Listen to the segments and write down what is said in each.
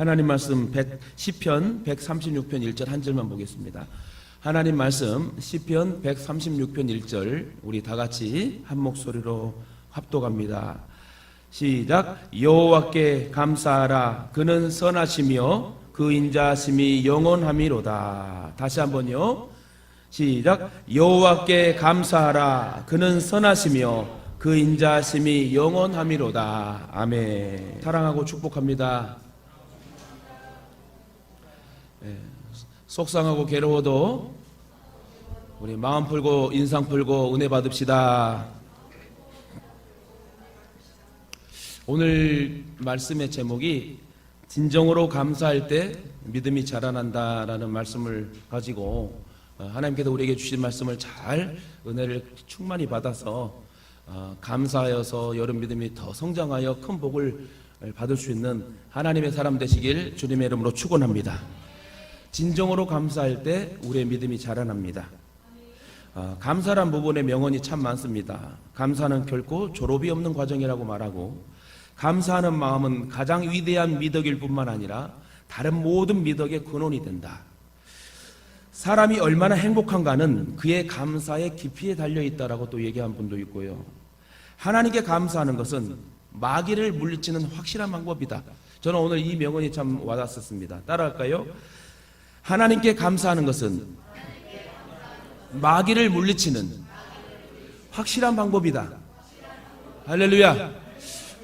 하나님 말씀 시편 136편 1절 한 절만 보겠습니다. 하나님 말씀 시편 136편 1절 우리 다 같이 한 목소리로 합독합니다. 시작. 여호와께 감사하라. 그는 선하시며 그 인자하심이 영원함이로다. 다시 한번요. 시작. 여호와께 감사하라. 그는 선하시며 그 인자하심이 영원함이로다. 아멘. 사랑하고 축복합니다. 속상하고 괴로워도 우리 마음 풀고 인상 풀고 은혜 받읍시다. 오늘 말씀의 제목이 진정으로 감사할 때 믿음이 자라난다라는 말씀을 가지고 하나님께서 우리에게 주신 말씀을 잘 은혜를 충만히 받아서 감사하여서 여러분 믿음이 더 성장하여 큰 복을 받을 수 있는 하나님의 사람 되시길 주님의 이름으로 축원합니다. 진정으로 감사할 때 우리의 믿음이 자라납니다. 감사란 부분에 명언이 참 많습니다. 감사는 결코 졸업이 없는 과정이라고 말하고, 감사하는 마음은 가장 위대한 미덕일 뿐만 아니라 다른 모든 미덕의 근원이 된다. 사람이 얼마나 행복한가는 그의 감사의 깊이에 달려있다라고 또 얘기한 분도 있고요. 하나님께 감사하는 것은 마귀를 물리치는 확실한 방법이다. 저는 오늘 이 명언이 참 와닿았습니다. 따라할까요? 하나님께 감사하는 것은 마귀를 물리치는 확실한 방법이다. 할렐루야.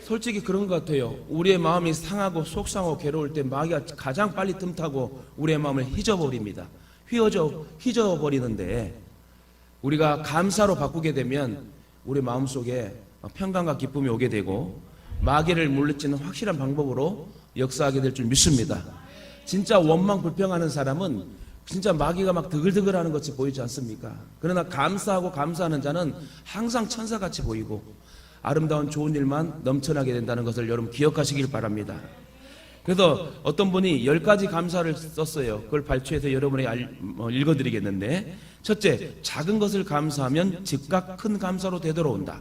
솔직히 그런 것 같아요. 우리의 마음이 상하고 속상하고 괴로울 때 마귀가 가장 빨리 틈타고 우리의 마음을 휘저버립니다. 휘저버리는데 우리가 감사로 바꾸게 되면 우리 마음속에 평강과 기쁨이 오게 되고 마귀를 물리치는 확실한 방법으로 역사하게 될 줄 믿습니다. 진짜 원망 불평하는 사람은 진짜 마귀가 막 드글드글하는 것이 보이지 않습니까? 그러나 감사하고 감사하는 자는 항상 천사같이 보이고 아름다운 좋은 일만 넘쳐나게 된다는 것을 여러분 기억하시길 바랍니다. 그래서 어떤 분이 10가지 감사를 썼어요. 그걸 발췌해서 여러분에게 읽어드리겠는데, 첫째, 작은 것을 감사하면 즉각 큰 감사로 되돌아온다.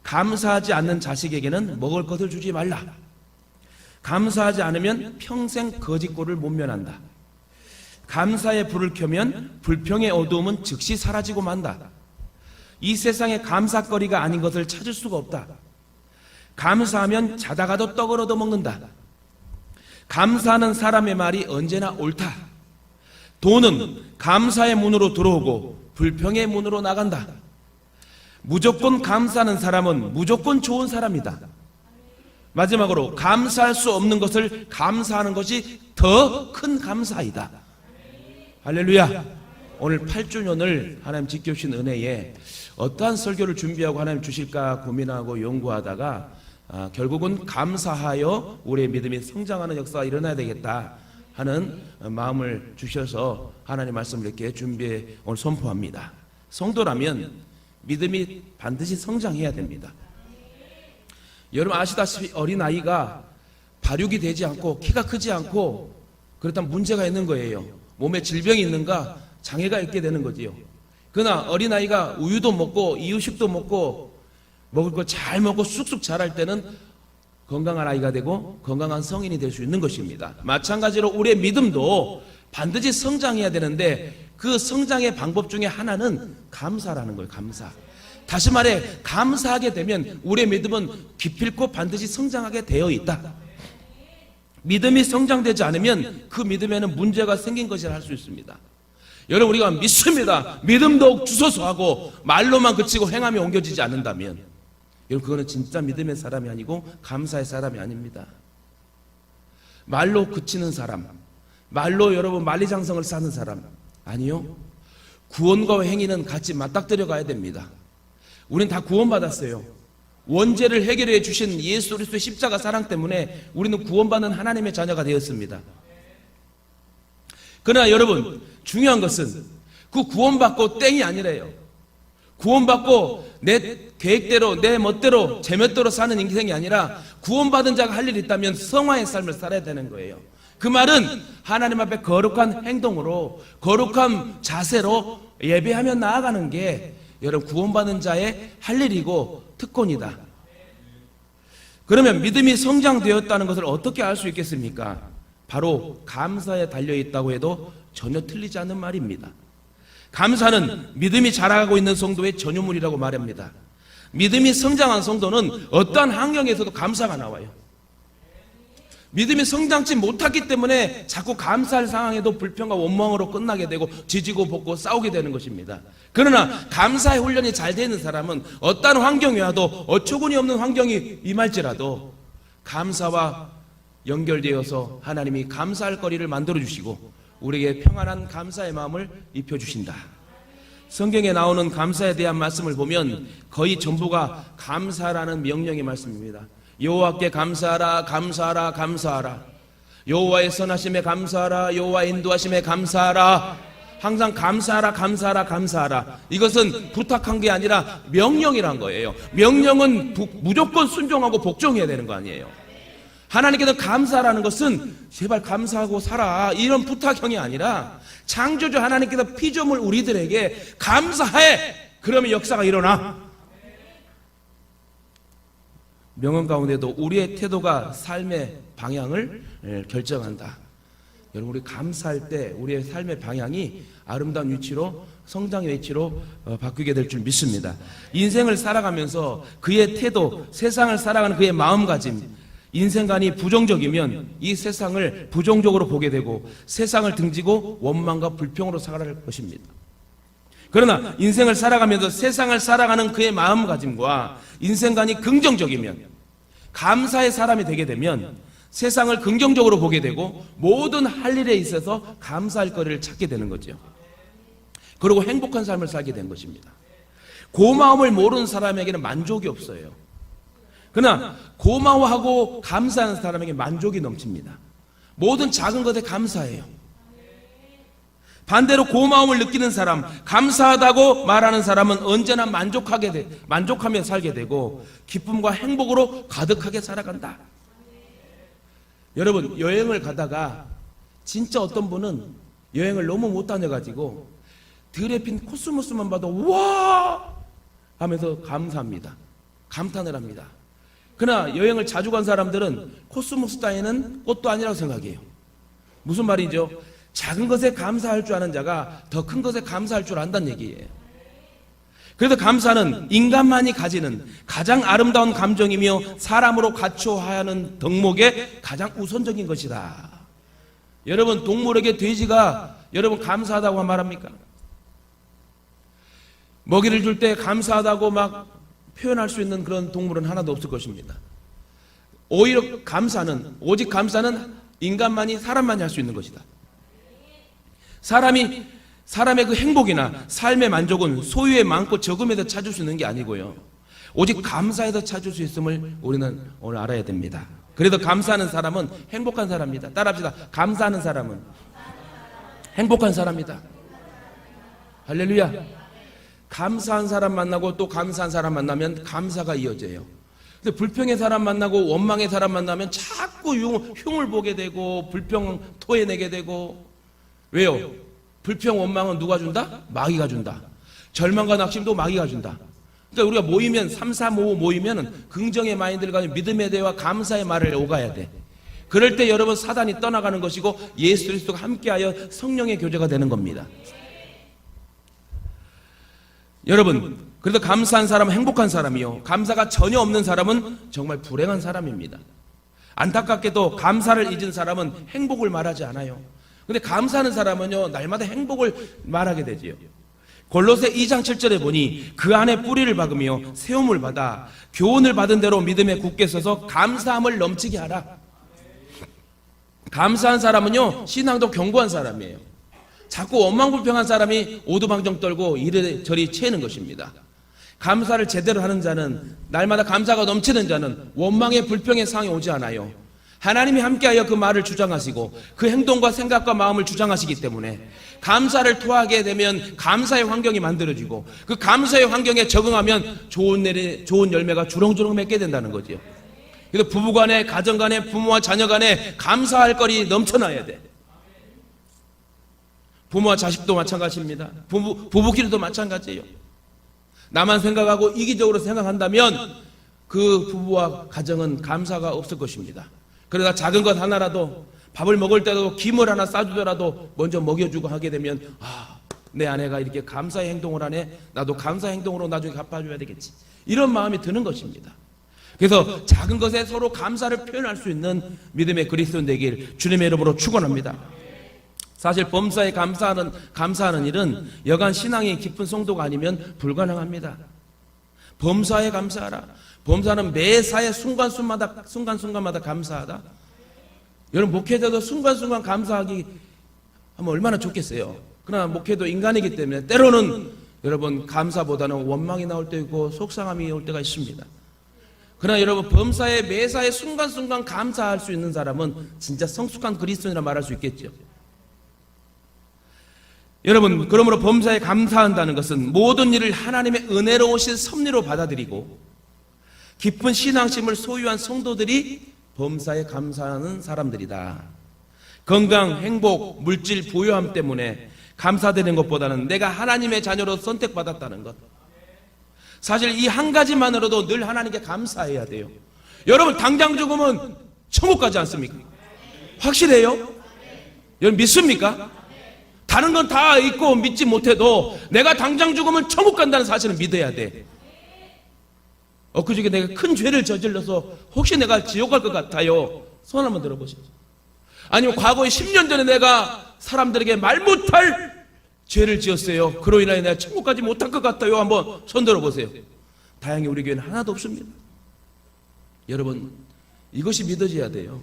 감사하지 않는 자식에게는 먹을 것을 주지 말라. 감사하지 않으면 평생 거짓골을 못 면한다. 감사의 불을 켜면 불평의 어두움은 즉시 사라지고 만다. 이 세상에 감사거리가 아닌 것을 찾을 수가 없다. 감사하면 자다가도 떡을 얻어먹는다. 감사하는 사람의 말이 언제나 옳다. 돈은 감사의 문으로 들어오고 불평의 문으로 나간다. 무조건 감사하는 사람은 무조건 좋은 사람이다. 마지막으로, 감사할 수 없는 것을 감사하는 것이 더 큰 감사이다. 할렐루야. 오늘 8주년을 하나님 지켜주신 은혜에 어떠한 설교를 준비하고 하나님 주실까 고민하고 연구하다가 결국은 감사하여 우리의 믿음이 성장하는 역사가 일어나야 되겠다 하는 마음을 주셔서 하나님 말씀을 이렇게 준비해 오늘 선포합니다. 성도라면 믿음이 반드시 성장해야 됩니다. 여러분 아시다시피 어린아이가 발육이 되지 않고 키가 크지 않고 그렇다면 문제가 있는 거예요. 몸에 질병이 있는가, 장애가 있게 되는 거지요. 그러나 어린아이가 우유도 먹고 이유식도 먹고 먹을 거 잘 먹고 쑥쑥 자랄 때는 건강한 아이가 되고 건강한 성인이 될 수 있는 것입니다. 마찬가지로 우리의 믿음도 반드시 성장해야 되는데 그 성장의 방법 중에 하나는 감사라는 거예요. 감사. 다시 말해, 감사하게 되면 우리의 믿음은 기필코 반드시 성장하게 되어 있다. 믿음이 성장되지 않으면 그 믿음에는 문제가 생긴 것이라 할 수 있습니다. 여러분, 우리가 믿습니다, 믿음도 주소서 하고 말로만 그치고 행함이 옮겨지지 않는다면 여러분, 그거는 진짜 믿음의 사람이 아니고 감사의 사람이 아닙니다. 말로 그치는 사람, 말로 여러분 만리장성을 쌓는 사람, 아니요. 구원과 행위는 같이 맞닥뜨려 가야 됩니다. 우리는 다 구원받았어요. 원죄를 해결해 주신 예수 그리스도의 십자가 사랑 때문에 우리는 구원받는 하나님의 자녀가 되었습니다. 그러나 여러분, 중요한 것은 그 구원받고 땡이 아니래요. 구원받고 내 계획대로 내 멋대로 제 멋대로 사는 인생이 아니라 구원받은 자가 할 일이 있다면 성화의 삶을 살아야 되는 거예요. 그 말은 하나님 앞에 거룩한 행동으로 거룩한 자세로 예배하며 나아가는 게 여러분 구원받은 자의 할 일이고 특권이다. 그러면 믿음이 성장되었다는 것을 어떻게 알 수 있겠습니까? 바로 감사에 달려있다고 해도 전혀 틀리지 않는 말입니다. 감사는 믿음이 자라가고 있는 성도의 전유물이라고 말합니다. 믿음이 성장한 성도는 어떠한 환경에서도 감사가 나와요. 믿음이 성장치 못하기 때문에 자꾸 감사할 상황에도 불평과 원망으로 끝나게 되고 지지고 볶고 싸우게 되는 것입니다. 그러나 감사의 훈련이 잘 되는 사람은 어떠한 환경이 와도 어처구니 없는 환경이 임할지라도 감사와 연결되어서 하나님이 감사할 거리를 만들어주시고 우리에게 평안한 감사의 마음을 입혀주신다. 성경에 나오는 감사에 대한 말씀을 보면 거의 전부가 감사라는 명령의 말씀입니다. 여호와께 감사하라, 감사하라, 감사하라. 여호와의 선하심에 감사하라, 여호와의 인도하심에 감사하라. 항상 감사하라, 감사하라, 감사하라. 이것은 부탁한 게 아니라 명령이란 거예요. 명령은 무조건 순종하고 복종해야 되는 거 아니에요. 하나님께서 감사라는 것은 제발 감사하고 살아 이런 부탁형이 아니라 창조주 하나님께서 피조물 우리들에게 감사해, 그러면 역사가 일어나. 명언 가운데도 우리의 태도가 삶의 방향을 결정한다. 여러분, 우리 감사할 때 우리의 삶의 방향이 아름다운 위치로, 성장의 위치로 바뀌게 될 줄 믿습니다. 인생을 살아가면서 그의 태도, 세상을 살아가는 그의 마음가짐, 인생관이 부정적이면 이 세상을 부정적으로 보게 되고 세상을 등지고 원망과 불평으로 살아갈 것입니다. 그러나 인생을 살아가면서 세상을 살아가는 그의 마음가짐과 인생관이 긍정적이면, 감사의 사람이 되게 되면 세상을 긍정적으로 보게 되고 모든 할 일에 있어서 감사할 거리를 찾게 되는 거죠. 그리고 행복한 삶을 살게 된 것입니다. 고마움을 모르는 사람에게는 만족이 없어요. 그러나 고마워하고 감사하는 사람에게 만족이 넘칩니다. 모든 작은 것에 감사해요. 반대로 고마움을 느끼는 사람, 감사하다고 말하는 사람은 언제나 만족하며 살게 되고 기쁨과 행복으로 가득하게 살아간다. 여러분, 여행을 가다가 진짜 어떤 분은 여행을 너무 못 다녀가지고 들에 핀 코스모스만 봐도 와 하면서 감사합니다. 감탄을 합니다. 그러나 여행을 자주 간 사람들은 코스모스 따위는 꽃도 아니라고 생각해요. 무슨 말이죠? 작은 것에 감사할 줄 아는 자가 더 큰 것에 감사할 줄 안다는 얘기예요. 그래서 감사는 인간만이 가지는 가장 아름다운 감정이며 사람으로 갖춰야 하는 덕목의 가장 우선적인 것이다. 여러분, 동물에게 돼지가 여러분 감사하다고 말합니까? 먹이를 줄 때 감사하다고 막 표현할 수 있는 그런 동물은 하나도 없을 것입니다. 오히려 오직 감사는 인간만이, 사람만이 할 수 있는 것이다. 사람의 그 행복이나 삶의 만족은 소유의 많고 적음에서 찾을 수 있는 게 아니고요. 오직 감사에서 찾을 수 있음을 우리는 오늘 알아야 됩니다. 그래서 감사하는 사람은 행복한 사람입니다. 따라합시다. 감사하는 사람은 행복한 사람이다. 할렐루야. 감사한 사람 만나고 또 감사한 사람 만나면 감사가 이어져요. 근데 불평의 사람 만나고 원망의 사람 만나면 자꾸 흉을 보게 되고 불평 토해내게 되고. 왜요? 불평 원망은 누가 준다? 마귀가 준다. 절망과 낙심도 마귀가 준다. 그러니까 우리가 모이면 3, 4, 5 모이면 긍정의 마인드를 가지고 믿음의 대화, 감사의 말을 오가야 돼. 그럴 때 여러분 사단이 떠나가는 것이고 예수 그리스도가 함께하여 성령의 교제가 되는 겁니다. 여러분, 그래서 감사한 사람은 행복한 사람이요, 감사가 전혀 없는 사람은 정말 불행한 사람입니다. 안타깝게도 감사를 잊은 사람은 행복을 말하지 않아요. 근데 감사하는 사람은요, 날마다 행복을 말하게 되지요. 골로새 2장 7절에 보니 그 안에 뿌리를 박으며 세움을 받아 교훈을 받은 대로 믿음에 굳게 서서 감사함을 넘치게 하라. 감사한 사람은요, 신앙도 견고한 사람이에요. 자꾸 원망불평한 사람이 오두방정 떨고 이래저리 채는 것입니다. 감사를 제대로 하는 자는, 날마다 감사가 넘치는 자는 원망의 불평의 상황이 오지 않아요. 하나님이 함께하여 그 말을 주장하시고 그 행동과 생각과 마음을 주장하시기 때문에 감사를 토하게 되면 감사의 환경이 만들어지고 그 감사의 환경에 적응하면 좋은 열매가 주렁주렁 맺게 된다는 거죠. 그래서 부부간에, 가정간에, 부모와 자녀간에 감사할 거리 넘쳐나야 돼. 부모와 자식도 마찬가지입니다. 부부끼리도 마찬가지예요. 나만 생각하고 이기적으로 생각한다면 그 부부와 가정은 감사가 없을 것입니다. 그러다 작은 것 하나라도 밥을 먹을 때도 김을 하나 싸주더라도 먼저 먹여주고 하게 되면 내 아내가 이렇게 감사의 행동을 하네, 나도 감사의 행동으로 나중에 갚아줘야 되겠지, 이런 마음이 드는 것입니다. 그래서 작은 것에 서로 감사를 표현할 수 있는 믿음의 그리스도인 되길 주님의 이름으로 축원합니다. 사실 범사에 감사하는 일은 여간 신앙이 깊은 성도가 아니면 불가능합니다. 범사에 감사하라. 범사는 매사의 순간순간마다 감사하다. 여러분, 목회자도 순간순간 감사하기 하면 얼마나 좋겠어요. 그러나 목회도 인간이기 때문에 때로는 여러분 감사보다는 원망이 나올 때 있고 속상함이 올 때가 있습니다. 그러나 여러분, 범사에 매사에 순간순간 감사할 수 있는 사람은 진짜 성숙한 그리스도인이라 말할 수 있겠죠. 여러분, 그러므로 범사에 감사한다는 것은 모든 일을 하나님의 은혜로우신 섭리로 받아들이고 깊은 신앙심을 소유한 성도들이 범사에 감사하는 사람들이다. 건강, 행복, 물질, 부유함 때문에 감사되는 것보다는 내가 하나님의 자녀로 선택받았다는 것, 사실 이 한 가지만으로도 늘 하나님께 감사해야 돼요. 여러분, 당장 죽으면 천국 가지 않습니까? 확실해요? 여러분, 믿습니까? 다른 건 다 있고 믿지 못해도 내가 당장 죽으면 천국 간다는 사실은 믿어야 돼. 엊그저께 내가 큰 죄를 저질러서 혹시 내가 지옥 갈 것 같아요, 손 한번 들어보시죠. 아니면 과거에 10년 전에 내가 사람들에게 말 못할 죄를 지었어요, 그로 인하여 내가 천국 가지 못할 것 같아요, 한번 손 들어보세요. 다행히 우리 교회는 하나도 없습니다. 여러분, 이것이 믿어져야 돼요.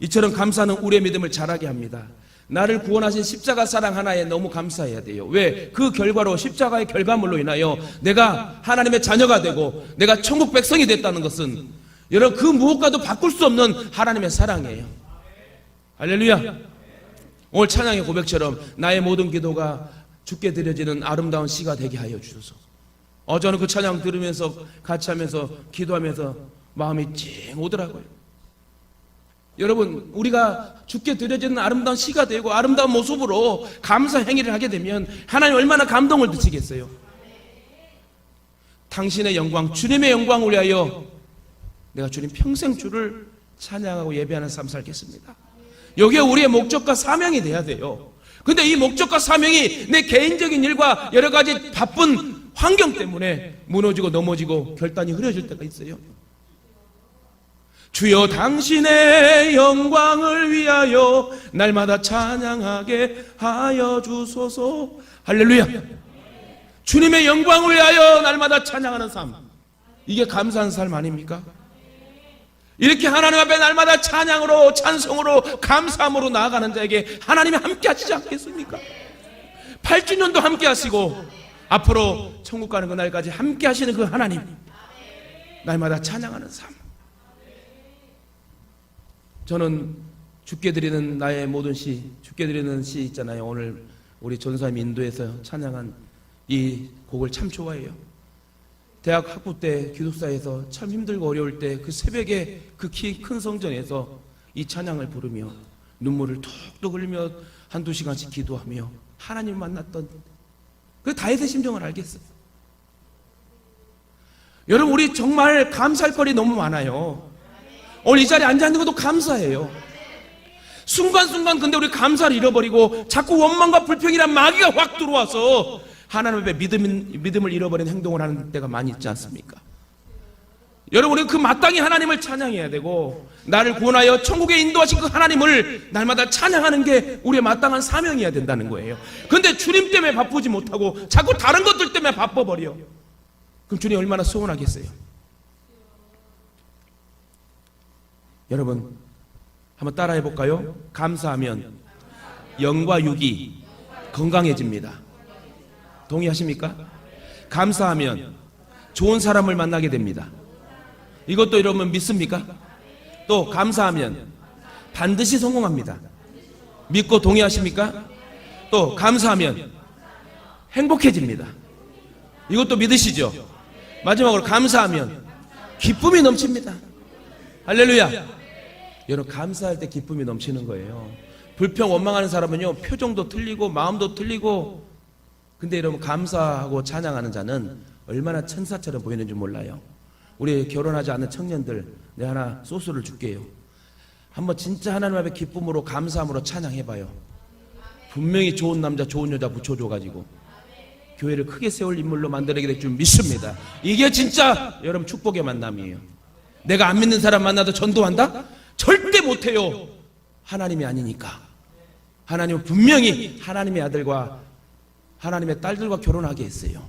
이처럼 감사는 우리의 믿음을 자라게 합니다. 나를 구원하신 십자가 사랑 하나에 너무 감사해야 돼요. 왜? 그 결과로, 십자가의 결과물로 인하여 내가 하나님의 자녀가 되고 내가 천국 백성이 됐다는 것은 여러분, 그 무엇과도 바꿀 수 없는 하나님의 사랑이에요. 할렐루야. 오늘 찬양의 고백처럼 나의 모든 기도가 주께 드려지는 아름다운 시가 되게 하여 주소서. 저는 그 찬양 들으면서 같이 하면서 기도하면서 마음이 찡 오더라고요. 여러분, 우리가 주께 드려지는 아름다운 시가 되고 아름다운 모습으로 감사 행위를 하게 되면 하나님 얼마나 감동을 드시겠어요. 당신의 영광, 주님의 영광을 위하여 내가 주님 평생 주를 찬양하고 예배하는 삶 살겠습니다. 여기에 우리의 목적과 사명이 돼야 돼요. 근데 이 목적과 사명이 내 개인적인 일과 여러 가지 바쁜 환경 때문에 무너지고 넘어지고 결단이 흐려질 때가 있어요. 주여, 당신의 영광을 위하여 날마다 찬양하게 하여 주소서. 할렐루야. 주님의 영광을 위하여 날마다 찬양하는 삶, 이게 감사한 삶 아닙니까? 이렇게 하나님 앞에 날마다 찬양으로, 찬송으로, 감사함으로 나아가는 자에게 하나님이 함께 하시지 않겠습니까? 8주년도 함께 하시고 앞으로 천국 가는 그날까지 함께 하시는 그 하나님, 날마다 찬양하는 삶. 저는 주께 드리는 나의 모든 시, 주께 드리는 시 있잖아요. 오늘 우리 전사님 인도에서 찬양한 이 곡을 참 좋아해요. 대학 학부 때 기숙사에서 참 힘들고 어려울 때 그 새벽에 그 키 큰 성전에서 이 찬양을 부르며 눈물을 툭툭 흘리며 한두 시간씩 기도하며 하나님 만났던 그 다윗의 심정을 알겠어요. 여러분, 우리 정말 감사할 거리 너무 많아요. 오늘 이 자리에 앉아있는 것도 감사해요. 순간순간 근데 우리 감사를 잃어버리고 자꾸 원망과 불평이란 마귀가 확 들어와서 하나님 앞에 믿음을 잃어버린 행동을 하는 때가 많이 있지 않습니까? 여러분, 우리는 그 마땅히 하나님을 찬양해야 되고 나를 구원하여 천국에 인도하신 그 하나님을 날마다 찬양하는 게 우리의 마땅한 사명이어야 된다는 거예요. 근데 주님 때문에 바쁘지 못하고 자꾸 다른 것들 때문에 바빠버려. 그럼 주님 얼마나 서운하겠어요. 여러분, 한번 따라해 볼까요? 감사하면 영과 육이 건강해집니다. 동의하십니까? 감사하면 좋은 사람을 만나게 됩니다. 이것도 여러분 믿습니까? 또 감사하면 반드시 성공합니다. 믿고 동의하십니까? 또 감사하면 행복해집니다. 이것도 믿으시죠? 마지막으로 감사하면 기쁨이 넘칩니다. 할렐루야. 여러분, 감사할 때 기쁨이 넘치는 거예요. 불평 원망하는 사람은요, 표정도 틀리고 마음도 틀리고, 근데 여러분 감사하고 찬양하는 자는 얼마나 천사처럼 보이는 줄 몰라요. 우리 결혼하지 않는 청년들, 내가 하나 소스를 줄게요. 한번 진짜 하나님 앞에 기쁨으로 감사함으로 찬양해봐요. 분명히 좋은 남자 좋은 여자 붙여줘가지고 교회를 크게 세울 인물로 만들게 될 줄 믿습니다. 이게 진짜 여러분 축복의 만남이에요. 내가 안 믿는 사람 만나도 전도한다? 절대 못해요. 하나님이 아니니까. 하나님은 분명히 하나님의 아들과 하나님의 딸들과 결혼하게 했어요.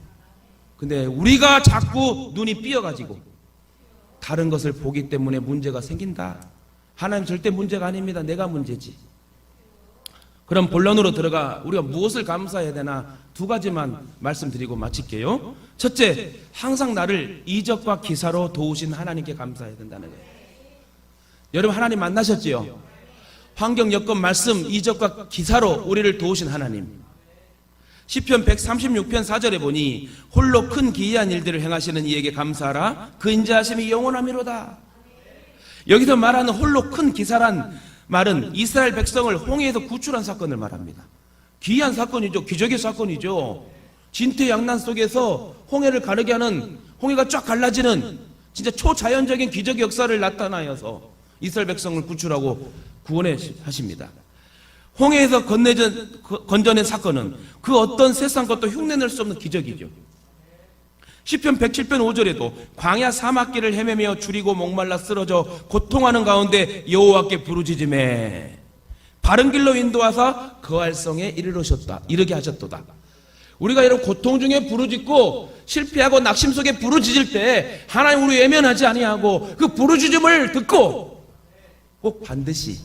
근데 우리가 자꾸 눈이 삐어가지고 다른 것을 보기 때문에 문제가 생긴다. 하나님 절대 문제가 아닙니다. 내가 문제지. 그럼 본론으로 들어가 우리가 무엇을 감사해야 되나 두 가지만 말씀드리고 마칠게요. 첫째, 항상 나를 이적과 기사로 도우신 하나님께 감사해야 된다는 거예요. 여러분 하나님 만나셨지요? 환경, 여건, 말씀, 이적과 기사로 우리를 도우신 하나님. 시편 136편 4절에 보니 홀로 큰 기이한 일들을 행하시는 이에게 감사하라. 그 인자하심이 영원하미로다. 여기서 말하는 홀로 큰 기사란 말은 이스라엘 백성을 홍해에서 구출한 사건을 말합니다. 기이한 사건이죠. 기적의 사건이죠. 진퇴양난 속에서 홍해를 가르게 하는, 홍해가 쫙 갈라지는 진짜 초자연적인 기적의 역사를 나타나여서 이스라엘 백성을 구출하고 구원해 하십니다. 홍해에서 건져낸 사건은 그 어떤 세상 것도 흉내낼 수 없는 기적이죠. 시편 107편 5절에도 광야 사막길을 헤매며 줄이고 목말라 쓰러져 고통하는 가운데 여호와께 부르짖으매 바른 길로 인도하사 거할성에 이르게 하셨도다. 우리가 이런 고통 중에 부르짖고 실패하고 낙심 속에 부르짖을 때 하나님 우리 외면하지 아니하고 그 부르짖음을 듣고 꼭 반드시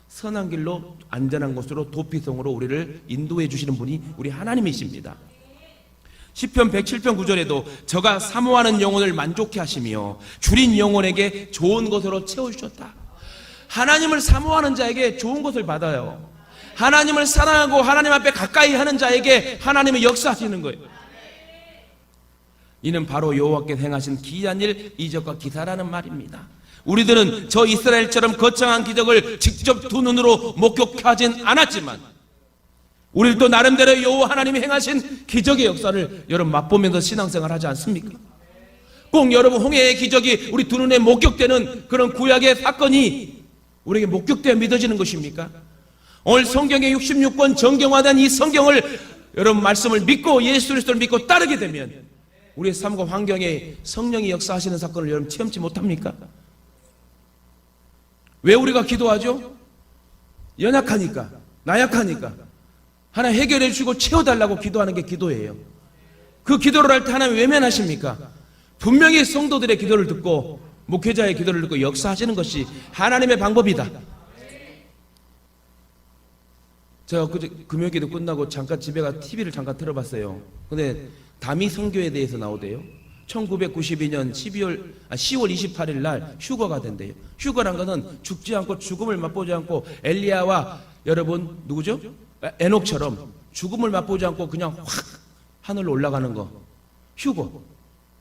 선한 길로 안전한 곳으로 도피성으로 우리를 인도해 주시는 분이 우리 하나님이십니다. 시편 107편 9절에도 저가 사모하는 영혼을 만족해 하시며 줄인 영혼에게 좋은 것으로 채워주셨다. 하나님을 사모하는 자에게 좋은 것을 받아요. 하나님을 사랑하고 하나님 앞에 가까이 하는 자에게 하나님의 역사하시는 거예요. 이는 바로 여호와께 행하신 기이한 일, 이적과 기사라는 말입니다. 우리들은 저 이스라엘처럼 거창한 기적을 직접 두 눈으로 목격하진 않았지만 우리도 나름대로 여호와 하나님이 행하신 기적의 역사를 여러분 맛보면서 신앙생활 하지 않습니까? 꼭 여러분 홍해의 기적이 우리 두 눈에 목격되는 그런 구약의 사건이 우리에게 목격되어 믿어지는 것입니까? 오늘 성경의 66권 정경화된 이 성경을 여러분 말씀을 믿고 예수 그리스도를 믿고 따르게 되면 우리의 삶과 환경에 성령이 역사하시는 사건을 여러분 체험치 못합니까? 왜 우리가 기도하죠? 연약하니까, 나약하니까 하나님 해결해 주시고 채워달라고 기도하는 게 기도예요. 그 기도를 할 때 하나님 외면하십니까? 분명히 성도들의 기도를 듣고 목회자의 기도를 듣고 역사하시는 것이 하나님의 방법이다. 제가 금요일기도 끝나고 잠깐 집에 가 TV를 잠깐 틀어봤어요. 근데 다미 선교에 대해서 나오대요. 1992년 10월 28일 날 휴거가 된대요. 휴거란 것은 죽지 않고 죽음을 맛보지 않고 엘리야와 여러분 누구죠? 에녹처럼 죽음을 맛보지 않고 그냥 확 하늘로 올라가는 거. 휴거.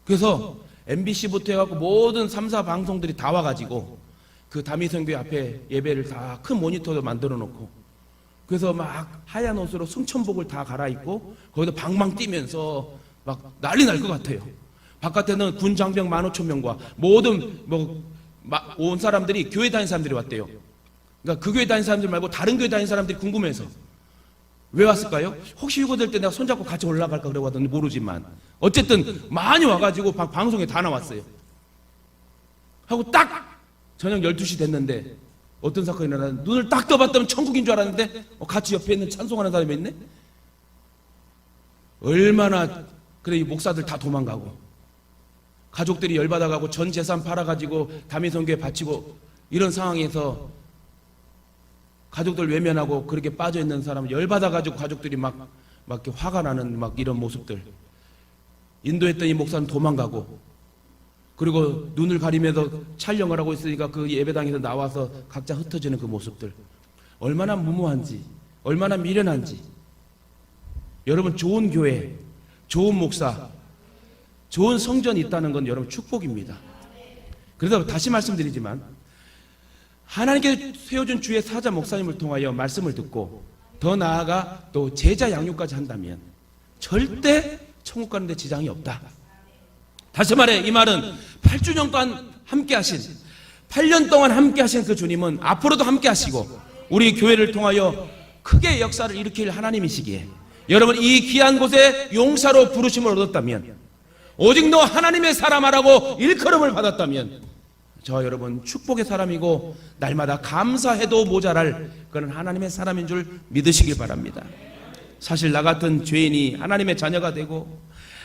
그래서 MBC부터 해갖고 모든 3사 방송들이 다 와가지고 그 다미 선교 앞에 예배를 다 큰 모니터도 만들어 놓고 그래서 막 하얀 옷으로 승천복을 다 갈아입고 거기서 방망 뛰면서 막 난리 날 것 같아요. 바깥에는 군 장병 15,000명과 모든 온 사람들이 교회 다니는 사람들이 왔대요. 그러니까 그 교회 다니는 사람들 말고 다른 교회 다니는 사람들이 궁금해서 왜 왔을까요? 혹시 휴거될 때 내가 손잡고 같이 올라갈까 그러고 하더니 모르지만 어쨌든 많이 와가지고 방송에 다 나왔어요. 하고 딱 저녁 12시 됐는데 어떤 사건이 일어나는데 눈을 딱 떠봤더니 천국인 줄 알았는데 같이 옆에 있는 찬송하는 사람이 있네? 얼마나 그래 이 목사들 다 도망가고 가족들이 열받아가고 전 재산 팔아가지고 다미선교에 바치고 이런 상황에서 가족들 외면하고 그렇게 빠져있는 사람 열받아가지고 가족들이 막 이렇게 화가 나는 막 이런 모습들 인도했던 이 목사는 도망가고 그리고 눈을 가리면서 촬영을 하고 있으니까 그 예배당에서 나와서 각자 흩어지는 그 모습들 얼마나 무모한지 얼마나 미련한지 여러분 좋은 교회 좋은 목사 좋은 성전이 있다는 건 여러분 축복입니다. 그래서 다시 말씀드리지만 하나님께 세워준 주의 사자 목사님을 통하여 말씀을 듣고 더 나아가 또 제자 양육까지 한다면 절대 천국 가는 데 지장이 없다. 다시 말해 이 말은 8주년 동안 함께 하신 8년 동안 함께 하신 그 주님은 앞으로도 함께 하시고 우리 교회를 통하여 크게 역사를 일으킬 하나님이시기에 여러분 이 귀한 곳에 용사로 부르심을 얻었다면 오직 너 하나님의 사람하라고 일컬음을 받았다면 저 여러분 축복의 사람이고 날마다 감사해도 모자랄 그런 하나님의 사람인 줄 믿으시길 바랍니다. 사실 나 같은 죄인이 하나님의 자녀가 되고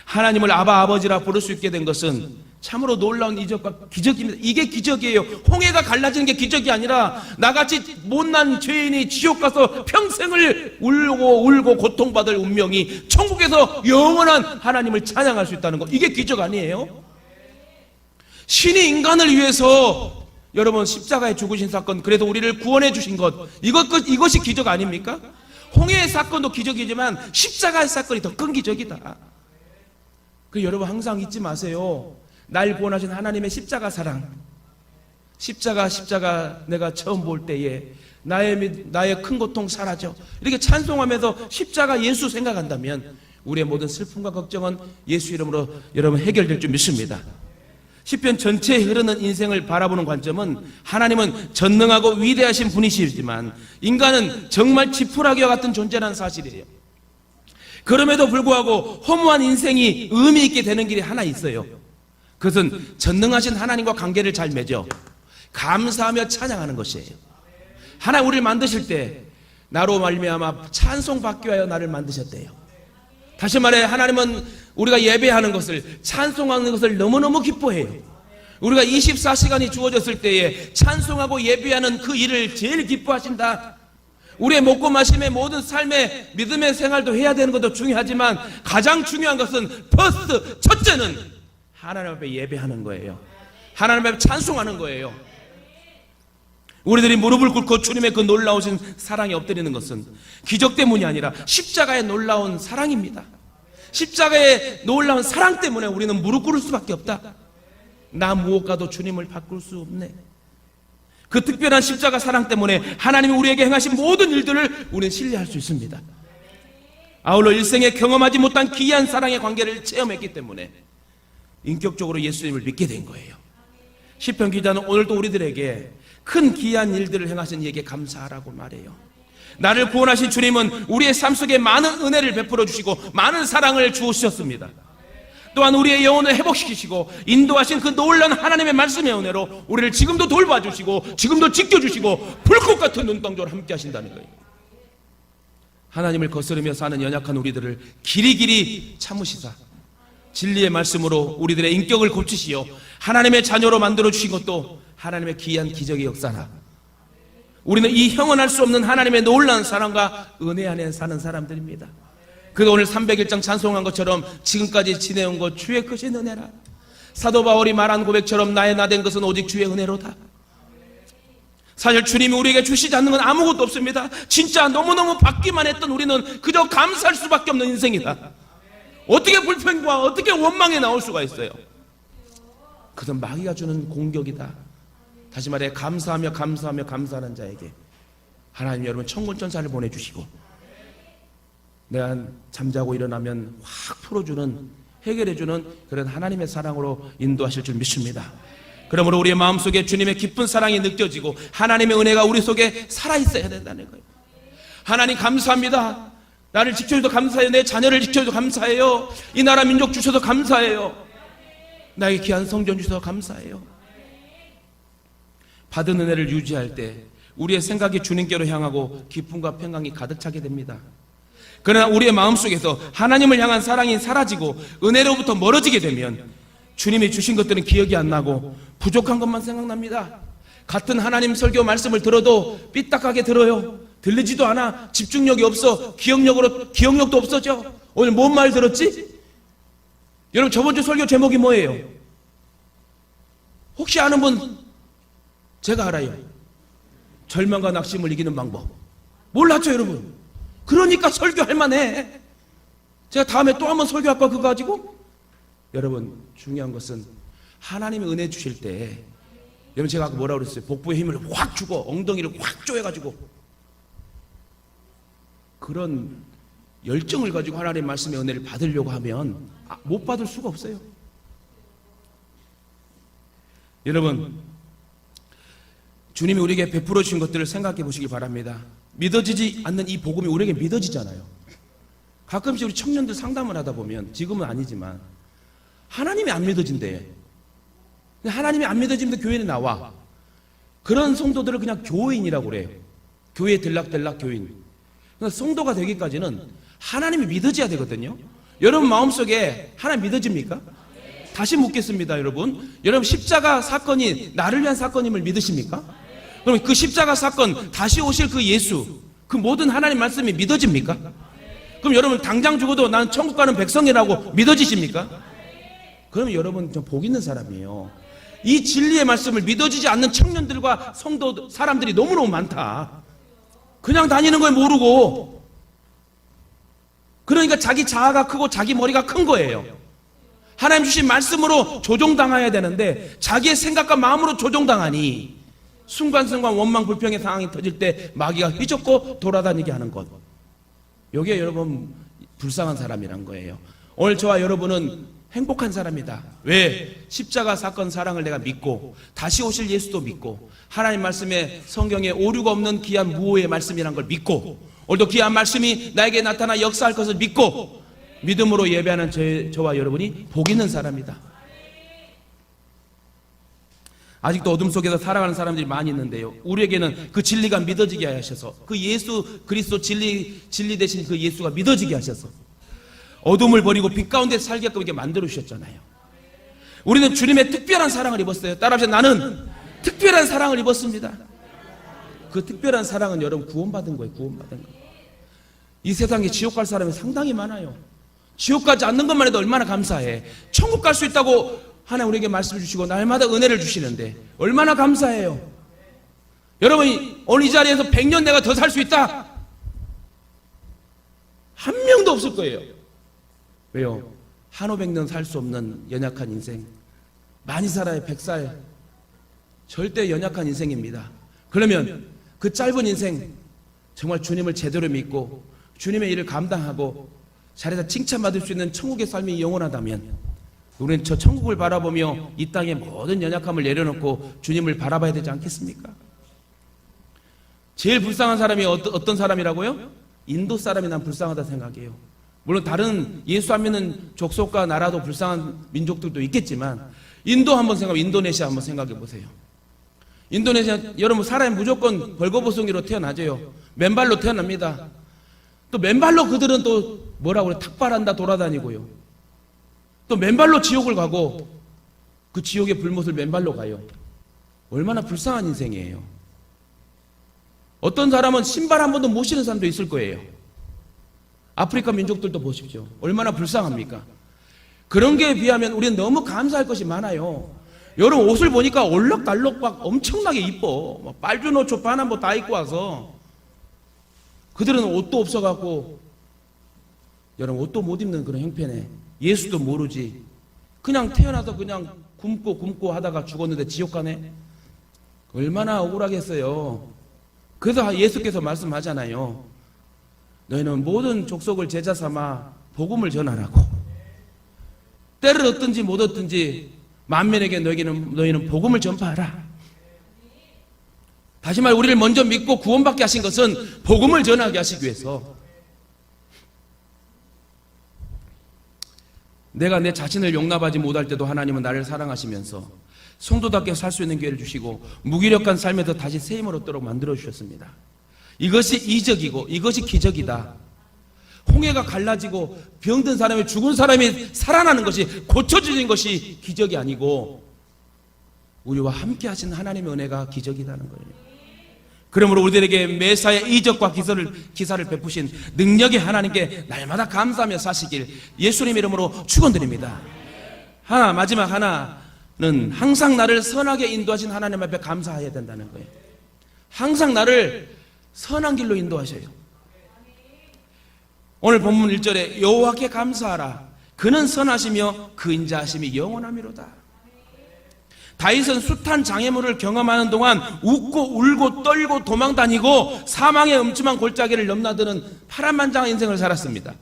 하나님을 아바 아버지라 부를 수 있게 된 것은 참으로 놀라운 이적과 기적입니다. 이게 기적이에요. 홍해가 갈라지는 게 기적이 아니라 나같이 못난 죄인이 지옥 가서 평생을 울고 고통받을 운명이 천국에서 영원한 하나님을 찬양할 수 있다는 것, 이게 기적 아니에요? 신이 인간을 위해서 여러분 십자가에 죽으신 사건, 그래서 우리를 구원해 주신 것, 이것이 기적 아닙니까? 홍해의 사건도 기적이지만 십자가의 사건이 더 큰 기적이다. 그 여러분 항상 잊지 마세요. 날 구원하신 하나님의 십자가 사랑, 십자가 내가 처음 볼 때에 나의 큰 고통 사라져, 이렇게 찬송하면서 십자가 예수 생각한다면 우리의 모든 슬픔과 걱정은 예수 이름으로 여러분 해결될 줄 믿습니다. 시편 전체에 흐르는 인생을 바라보는 관점은 하나님은 전능하고 위대하신 분이시지만 인간은 정말 지푸라기와 같은 존재라는 사실이에요. 그럼에도 불구하고 허무한 인생이 의미 있게 되는 길이 하나 있어요. 그것은 전능하신 하나님과 관계를 잘 맺어 감사하며 찬양하는 것이에요. 하나님 우리를 만드실 때 나로 말미암아 찬송받기 위하여 나를 만드셨대요. 다시 말해 하나님은 우리가 예배하는 것을, 찬송하는 것을 너무너무 기뻐해요. 우리가 24시간이 주어졌을 때에 찬송하고 예배하는 그 일을 제일 기뻐하신다. 우리의 먹고 마심의 모든 삶의 믿음의 생활도 해야 되는 것도 중요하지만 가장 중요한 것은 퍼스트, 첫째는 하나님 앞에 예배하는 거예요. 하나님 앞에 찬송하는 거예요. 우리들이 무릎을 꿇고 주님의 그 놀라우신 사랑에 엎드리는 것은 기적 때문이 아니라 십자가의 놀라운 사랑입니다. 십자가의 놀라운 사랑 때문에 우리는 무릎 꿇을 수밖에 없다. 나 무엇과도 주님을 바꿀 수 없네. 그 특별한 십자가 사랑 때문에 하나님이 우리에게 행하신 모든 일들을 우리는 신뢰할 수 있습니다. 아울러 일생에 경험하지 못한 귀한 사랑의 관계를 체험했기 때문에 인격적으로 예수님을 믿게 된 거예요. 시편 기자는 오늘도 우리들에게 큰 귀한 일들을 행하신 이에게 감사하라고 말해요. 나를 구원하신 주님은 우리의 삶 속에 많은 은혜를 베풀어 주시고 많은 사랑을 주셨습니다. 또한 우리의 영혼을 회복시키시고 인도하신 그 놀라운 하나님의 말씀의 은혜로 우리를 지금도 돌봐주시고 지금도 지켜주시고 불꽃 같은 눈동자로 함께 하신다는 거예요. 하나님을 거스르며 사는 연약한 우리들을 길이길이 참으시사 진리의 말씀으로 우리들의 인격을 고치시어 하나님의 자녀로 만들어 주신 것도 하나님의 귀한 기적의 역사나 우리는 이 형언할 수 없는 하나님의 놀라운 사랑과 은혜 안에 사는 사람들입니다. 그래서 오늘 301장 찬송한 것처럼 지금까지 지내온 것 주의 크신 은혜라. 사도 바울이 말한 고백처럼 나의 나된 것은 오직 주의 은혜로다. 사실 주님이 우리에게 주시지 않는 건 아무것도 없습니다. 진짜 너무너무 받기만 했던 우리는 그저 감사할 수밖에 없는 인생이다. 어떻게 불평과 어떻게 원망이 나올 수가 있어요? 그건 마귀가 주는 공격이다. 다시 말해 감사하며 감사하는 자에게 하나님 여러분 천군천사를 보내주시고 내가 잠자고 일어나면 확 풀어주는, 해결해주는 그런 하나님의 사랑으로 인도하실 줄 믿습니다. 그러므로 우리의 마음속에 주님의 깊은 사랑이 느껴지고 하나님의 은혜가 우리 속에 살아있어야 된다는 거예요. 하나님 감사합니다. 나를 지켜줘서 감사해요. 내 자녀를 지켜줘서 감사해요. 이 나라 민족 주셔서 감사해요. 나에게 귀한 성전 주셔서 감사해요. 받은 은혜를 유지할 때 우리의 생각이 주님께로 향하고 기쁨과 평강이 가득 차게 됩니다. 그러나 우리의 마음속에서 하나님을 향한 사랑이 사라지고 은혜로부터 멀어지게 되면 주님이 주신 것들은 기억이 안 나고 부족한 것만 생각납니다. 같은 하나님 설교 말씀을 들어도 삐딱하게 들어요. 들리지도 않아. 집중력이 없어. 기억력도 없어져. 오늘 뭔 말 들었지? 여러분 저번 주 설교 제목이 뭐예요? 혹시 아는 분? 제가 알아요. 절망과 낙심을 이기는 방법. 몰랐죠 여러분? 그러니까 설교할 만해. 제가 다음에 또 한번 설교할 거 그거 가지고? 여러분 중요한 것은 하나님의 은혜 주실 때 여러분 제가 아까 뭐라고 그랬어요? 복부의 힘을 확 주고 엉덩이를 확 조여가지고 그런 열정을 가지고 하나님의 말씀의 은혜를 받으려고 하면 못 받을 수가 없어요. 여러분, 주님이 우리에게 베풀어 주신 것들을 생각해 보시기 바랍니다. 믿어지지 않는 이 복음이 우리에게 믿어지잖아요. 가끔씩 우리 청년들 상담을 하다 보면, 지금은 아니지만 하나님이 안 믿어진대. 하나님이 안 믿어지면 교회에 나와. 그런 성도들을 그냥 교인이라고 그래요. 교회 들락들락 교인. 그러니까 성도가 되기까지는 하나님이 믿어져야 되거든요. 여러분 마음속에 하나님 믿어집니까? 다시 묻겠습니다, 여러분. 여러분 십자가 사건이 나를 위한 사건임을 믿으십니까? 그럼 그 십자가 사건, 다시 오실 그 예수, 그 모든 하나님 말씀이 믿어집니까? 그럼 여러분 당장 죽어도 나는 천국 가는 백성이라고 믿어지십니까? 그럼 여러분 좀 복 있는 사람이에요. 이 진리의 말씀을 믿어지지 않는 청년들과 성도 사람들이 너무너무 많다. 그냥 다니는 걸 모르고, 그러니까 자기 자아가 크고 자기 머리가 큰 거예요. 하나님 주신 말씀으로 조종당해야 되는데 자기의 생각과 마음으로 조종당하니 순간순간 원망 불평의 상황이 터질 때 마귀가 휘젓고 돌아다니게 하는 것, 여기에 여러분 불쌍한 사람이란 거예요. 오늘 저와 여러분은 행복한 사람이다. 왜? 십자가 사건 사랑을 내가 믿고 다시 오실 예수도 믿고 하나님 말씀에 성경에 오류가 없는 귀한 무오의 말씀이란 걸 믿고 오늘도 귀한 말씀이 나에게 나타나 역사할 것을 믿고 믿음으로 예배하는 저와 여러분이 복 있는 사람이다. 아직도 어둠 속에서 살아가는 사람들이 많이 있는데요, 우리에게는 그 진리가 믿어지게 하셔서, 그 예수 그리스도 진리 대신 그 예수가 믿어지게 하셔서 어둠을 버리고 빛 가운데 살게끔 이렇게 만들어 주셨잖아요. 우리는 주님의 특별한 사랑을 입었어요. 따라합시다. 나는 특별한 사랑을 입었습니다. 그 특별한 사랑은 여러분 구원받은 거예요. 구원받은 거. 이 세상에 지옥 갈 사람이 상당히 많아요. 지옥 가지 않는 것만 해도 얼마나 감사해. 천국 갈 수 있다고 하나님 우리에게 말씀을 주시고 날마다 은혜를 주시는데 얼마나 감사해요. 여러분이 오늘 이 자리에서 100년 내가 더 살 수 있다, 한 명도 없을 거예요. 왜요? 한 500년 살 수 없는 연약한 인생. 많이 살아야 100살. 절대 연약한 인생입니다. 그러면 그 짧은 인생 정말 주님을 제대로 믿고 주님의 일을 감당하고 자리에서 칭찬받을 수 있는 천국의 삶이 영원하다면 우리는 저 천국을 바라보며 이 땅의 모든 연약함을 내려놓고 주님을 바라봐야 되지 않겠습니까? 제일 불쌍한 사람이 어떤 사람이라고요? 인도 사람이 난 불쌍하다 생각해요. 물론 다른 예수 안 믿는 족속과 나라도 불쌍한 민족들도 있겠지만 인도 한번 생각해, 인도네시아 한번 생각해 보세요. 인도네시아 여러분 사람이 무조건 벌거벗은이로 태어나죠. 맨발로 태어납니다. 또 맨발로 그들은 또 뭐라고 그래, 탁발한다 돌아다니고요. 또 맨발로 지옥을 가고 그 지옥의 불못을 맨발로 가요. 얼마나 불쌍한 인생이에요. 어떤 사람은 신발 한 번도 못 신은 사람도 있을 거예요. 아프리카 민족들도 보십시오. 얼마나 불쌍합니까? 그런 게 비하면 우리는 너무 감사할 것이 많아요. 여러분 옷을 보니까 올럭달럭 막 엄청나게 이뻐. 막 빨주노초 파남보 다 입고 와서 그들은 옷도 없어갖고 여러분 옷도 못 입는 그런 형편에 예수도 모르지. 그냥 태어나서 그냥 굶고 하다가 죽었는데 지옥 가네. 얼마나 억울하겠어요. 그래서 예수께서 말씀하잖아요. 너희는 모든 족속을 제자 삼아 복음을 전하라고. 때를 얻든지 못 얻든지 만민에게 너희는 복음을 전파하라. 다시 말해 우리를 먼저 믿고 구원받게 하신 것은 복음을 전하게 하시기 위해서. 내가 내 자신을 용납하지 못할 때도 하나님은 나를 사랑하시면서 성도답게 살 수 있는 기회를 주시고 무기력한 삶에서 다시 새 힘을 얻도록 만들어 주셨습니다. 이것이 이적이고 이것이 기적이다. 홍해가 갈라지고 병든 사람이, 죽은 사람이 살아나는 것이, 고쳐지는 것이 기적이 아니고 우리와 함께 하신 하나님의 은혜가 기적이라는 거예요. 그러므로 우리들에게 매사에 이적과 기사를 베푸신 능력의 하나님께 날마다 감사하며 사시길 예수님 이름으로 축원드립니다. 마지막 하나는 항상 나를 선하게 인도하신 하나님 앞에 감사해야 된다는 거예요. 항상 나를 선한 길로 인도하셔요. 오늘 본문 1절에 여호와께 감사하라. 그는 선하시며 그 인자하심이 영원하미로다. 다윗은 숱한 장애물을 경험하는 동안 웃고 울고 떨고 도망다니고 사망의 음침한 골짜기를 넘나드는 파란만장한 인생을 살았습니다.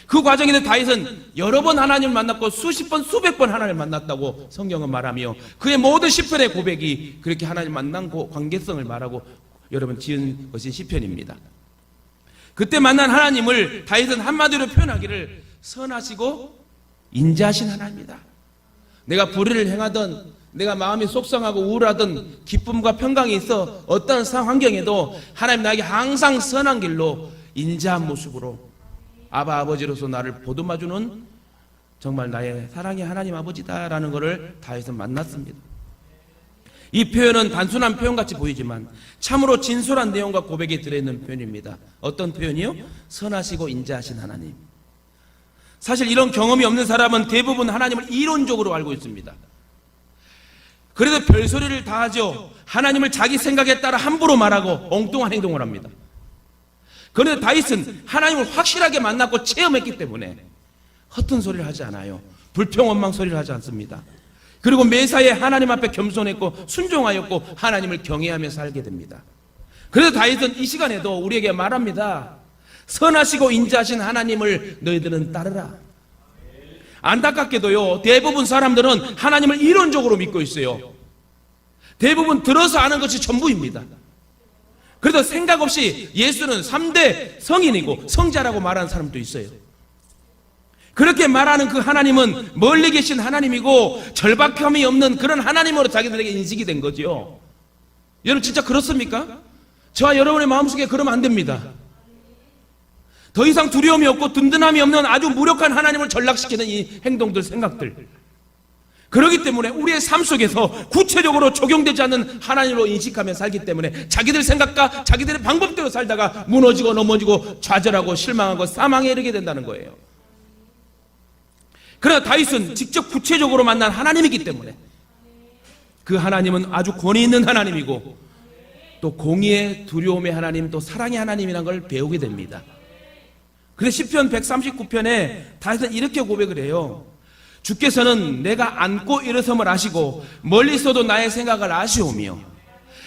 그 과정에서 다윗은 여러 번 하나님을 만났고 수십 번, 수백 번 하나님을 만났다고 성경은 말하며 그의 모든 시편의 고백이 그렇게 하나님 만난 관계성을 말하고 여러분 지은 것이 시편입니다. 그때 만난 하나님을 다윗은 한마디로 표현하기를 선하시고 인자하신 하나님이다. 내가 불의를 행하던, 내가 마음이 속상하고 우울하던, 기쁨과 평강이 있어 어떤 환경에도 하나님 나에게 항상 선한 길로 인자한 모습으로 아버지로서 나를 보듬어주는 정말 나의 사랑의 하나님 아버지다라는 것을 다윗은 만났습니다. 이 표현은 단순한 표현같이 보이지만 참으로 진솔한 내용과 고백이 들어있는 표현입니다. 어떤 표현이요? 선하시고 인자하신 하나님. 사실 이런 경험이 없는 사람은 대부분 하나님을 이론적으로 알고 있습니다. 그래도 별소리를 다 하죠. 하나님을 자기 생각에 따라 함부로 말하고 엉뚱한 행동을 합니다. 그런데 다윗은 하나님을 확실하게 만났고 체험했기 때문에 허튼 소리를 하지 않아요. 불평원망 소리를 하지 않습니다. 그리고 매사에 하나님 앞에 겸손했고 순종하였고 하나님을 경외하며 살게 됩니다. 그래서 다윗은 이 시간에도 우리에게 말합니다. 선하시고 인자하신 하나님을 너희들은 따르라. 안타깝게도요, 대부분 사람들은 하나님을 이론적으로 믿고 있어요. 대부분 들어서 아는 것이 전부입니다. 그래도 생각 없이 예수는 3대 성인이고 성자라고 말하는 사람도 있어요. 그렇게 말하는 그 하나님은 멀리 계신 하나님이고 절박함이 없는 그런 하나님으로 자기들에게 인식이 된 거죠. 여러분 진짜 그렇습니까? 저와 여러분의 마음속에 그러면 안 됩니다. 더 이상 두려움이 없고 든든함이 없는 아주 무력한 하나님을 전락시키는 이 행동들, 생각들. 그렇기 때문에 우리의 삶 속에서 구체적으로 적용되지 않는 하나님으로 인식하며 살기 때문에 자기들 생각과 자기들의 방법대로 살다가 무너지고 넘어지고 좌절하고 실망하고 사망에 이르게 된다는 거예요. 그러나 다윗은 직접 구체적으로 만난 하나님이기 때문에 그 하나님은 아주 권위 있는 하나님이고 또 공의의 두려움의 하나님, 또 사랑의 하나님이라는 걸 배우게 됩니다. 그래서 시편 139편에 다윗은 이렇게 고백을 해요. 주께서는 내가 앉고 일어섬을 아시고 멀리 있어도 나의 생각을 아시오며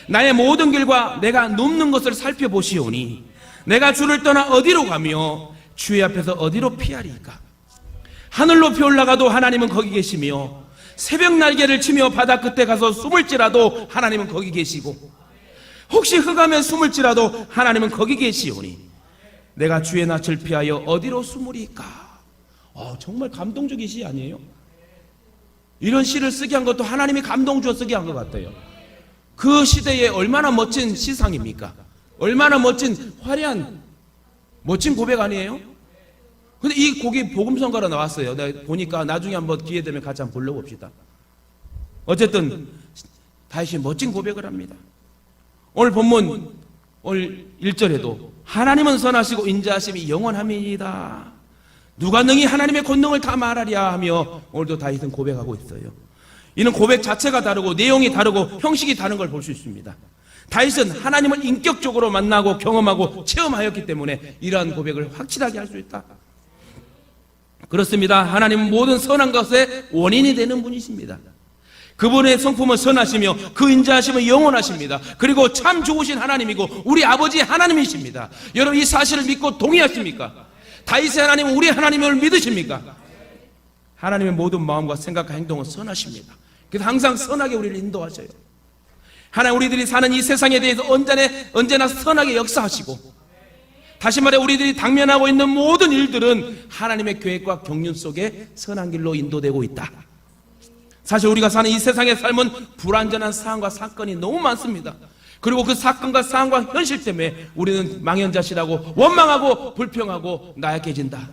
나의 모든 길과 내가 눕는 것을 살펴보시오니 내가 주를 떠나 어디로 가며 주의 앞에서 어디로 피하리이까. 하늘 높이 올라가도 하나님은 거기 계시며 새벽 날개를 치며 바다 끝에 가서 숨을지라도 하나님은 거기 계시고 혹시 흑하면 숨을지라도 하나님은 거기 계시오니 내가 주의 낯을 피하여 어디로 숨으리까. 정말 감동적인 시 아니에요? 이런 시를 쓰게 한 것도 하나님이 감동 주어 쓰게 한 것 같아요. 그 시대에 얼마나 멋진 시상입니까? 얼마나 멋진 화려한 멋진 고백 아니에요? 근데 이 곡이 복음성가로 나왔어요. 내가 보니까 나중에 한번 기회 되면 같이 한번 불러봅시다. 어쨌든 다윗이 멋진 고백을 합니다. 오늘 본문 오늘 1절에도 하나님은 선하시고 인자하심이 영원함이니이다. 누가 능히 하나님의 권능을 다 말하랴 하며 오늘도 다윗은 고백하고 있어요. 이는 고백 자체가 다르고 내용이 다르고 형식이 다른 걸 볼 수 있습니다. 다윗은 하나님을 인격적으로 만나고 경험하고 체험하였기 때문에 이러한 고백을 확실하게 할 수 있다. 그렇습니다. 하나님은 모든 선한 것의 원인이 되는 분이십니다. 그분의 성품은 선하시며 그 인자하심은 영원하십니다. 그리고 참 좋으신 하나님이고 우리 아버지 하나님이십니다. 여러분 이 사실을 믿고 동의하십니까? 다윗의 하나님은 우리 하나님을 믿으십니까? 하나님의 모든 마음과 생각과 행동은 선하십니다. 그래서 항상 선하게 우리를 인도하셔요. 하나님 우리들이 사는 이 세상에 대해서 언제나 선하게 역사하시고 다시 말해 우리들이 당면하고 있는 모든 일들은 하나님의 계획과 경륜 속에 선한 길로 인도되고 있다. 사실 우리가 사는 이 세상의 삶은 불완전한 사안과 사건이 너무 많습니다. 그리고 그 사건과 상황과 현실 때문에 우리는 망연자실하고 원망하고 불평하고 나약해진다.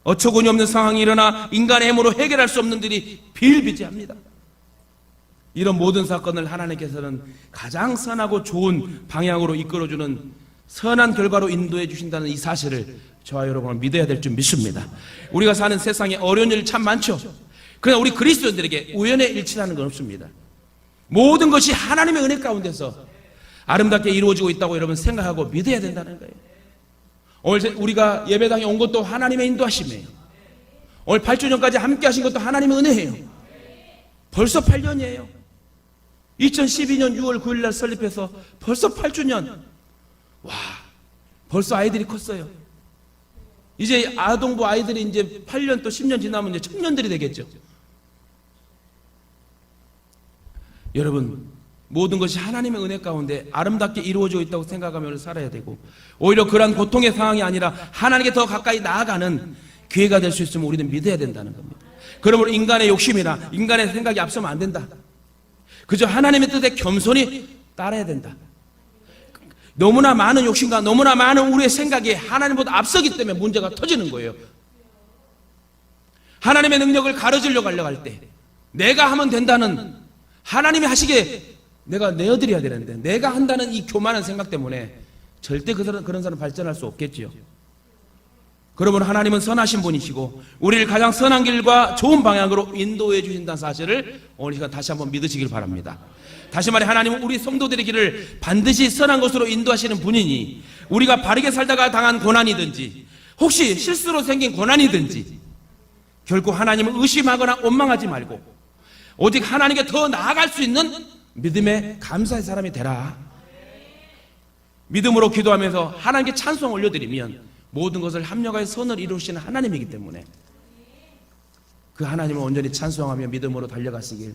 어처구니 없는 상황이 일어나 인간의 힘으로 해결할 수 없는 일이 비일비재합니다. 이런 모든 사건을 하나님께서는 가장 선하고 좋은 방향으로 이끌어주는 선한 결과로 인도해 주신다는 이 사실을 저와 여러분은 믿어야 될 줄 믿습니다. 우리가 사는 세상에 어려운 일이 참 많죠. 그러나 우리 그리스도인들에게 우연의 일치라는 건 없습니다. 모든 것이 하나님의 은혜 가운데서 아름답게 이루어지고 있다고 여러분 생각하고 믿어야 된다는 거예요. 오늘 우리가 예배당에 온 것도 하나님의 인도하심이에요. 오늘 8주년까지 함께 하신 것도 하나님의 은혜예요. 벌써 8년이에요. 2012년 6월 9일 날 설립해서 벌써 8주년. 와, 벌써 아이들이 컸어요. 이제 아동부 아이들이 이제 8년 또 10년 지나면 이제 청년들이 되겠죠. 여러분, 모든 것이 하나님의 은혜 가운데 아름답게 이루어져 있다고 생각하며 살아야 되고, 오히려 그러한 고통의 상황이 아니라 하나님께 더 가까이 나아가는 기회가 될 수 있으면 우리는 믿어야 된다는 겁니다. 그러므로 인간의 욕심이나 인간의 생각이 앞서면 안 된다. 그저 하나님의 뜻에 겸손히 따라야 된다. 너무나 많은 욕심과 너무나 많은 우리의 생각이 하나님보다 앞서기 때문에 문제가 터지는 거예요. 하나님의 능력을 가르치려고 하려고 할 때 내가 하면 된다는, 하나님이 하시게 내가 내어드려야 되는데 내가 한다는 이 교만한 생각 때문에 절대 그런 사람 발전할 수 없겠지요. 그러므로 하나님은 선하신 분이시고 우리를 가장 선한 길과 좋은 방향으로 인도해 주신다는 사실을 오늘 시간 다시 한번 믿으시길 바랍니다. 다시 말해, 하나님은 우리 성도들의 길을 반드시 선한 것으로 인도하시는 분이니, 우리가 바르게 살다가 당한 고난이든지 혹시 실수로 생긴 고난이든지 결코 하나님을 의심하거나 원망하지 말고 오직 하나님께 더 나아갈 수 있는 믿음의 감사의 사람이 되라. 믿음으로 기도하면서 하나님께 찬송 올려드리면 모든 것을 합력하여 선을 이루시는 하나님이기 때문에 그 하나님을 온전히 찬송하며 믿음으로 달려가시길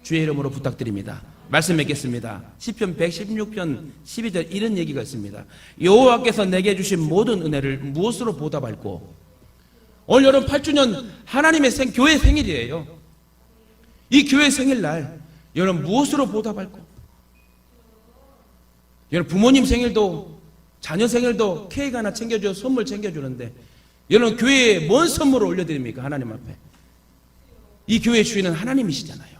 주의 이름으로 부탁드립니다. 말씀 맺겠습니다. 시편 116편 12절 이런 얘기가 있습니다. 여호와께서 내게 주신 모든 은혜를 무엇으로 보답할꼬? 오늘 여러분 8주년 하나님의 교회 생일이에요. 이 교회 생일날 여러분 무엇으로 보답할꼬? 여러분 부모님 생일도 자녀 생일도 케이크 하나 챙겨줘, 선물 챙겨주는데 여러분 교회에 뭔 선물을 올려드립니까? 하나님 앞에. 이 교회 주인은 하나님이시잖아요.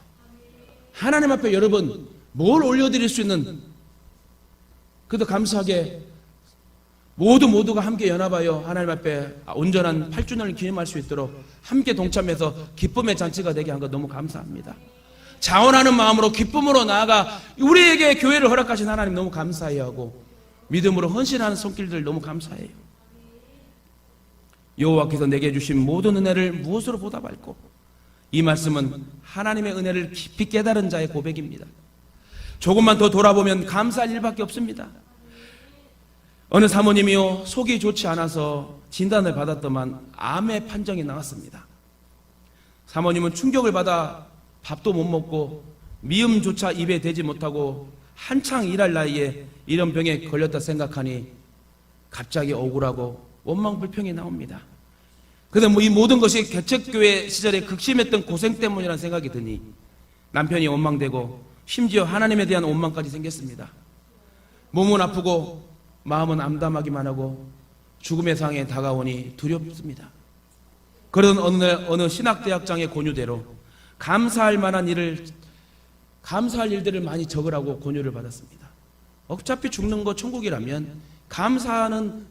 하나님 앞에 여러분 뭘 올려드릴 수 있는, 그래도 감사하게 모두가 함께 연합하여 하나님 앞에 온전한 8주년을 기념할 수 있도록 함께 동참해서 기쁨의 잔치가 되게 한 것 너무 감사합니다. 자원하는 마음으로 기쁨으로 나아가 우리에게 교회를 허락하신 하나님 너무 감사해하고 믿음으로 헌신하는 손길들 너무 감사해요. 여호와께서 내게 주신 모든 은혜를 무엇으로 보답할꼬? 이 말씀은 하나님의 은혜를 깊이 깨달은 자의 고백입니다. 조금만 더 돌아보면 감사할 일밖에 없습니다. 어느 사모님이요, 속이 좋지 않아서 진단을 받았더만 암의 판정이 나왔습니다. 사모님은 충격을 받아 밥도 못 먹고 미음조차 입에 대지 못하고 한창 일할 나이에 이런 병에 걸렸다 생각하니 갑자기 억울하고 원망불평이 나옵니다. 그런데 이 모든 것이 개척교회 시절에 극심했던 고생 때문이라는 생각이 드니 남편이 원망되고 심지어 하나님에 대한 원망까지 생겼습니다. 몸은 아프고 마음은 암담하기만 하고 죽음의 상에 다가오니 두렵습니다. 그런 어느 신학대학장의 권유대로 감사할 일들을 많이 적으라고 권유를 받았습니다. 어차피 죽는 거 천국이라면 감사하는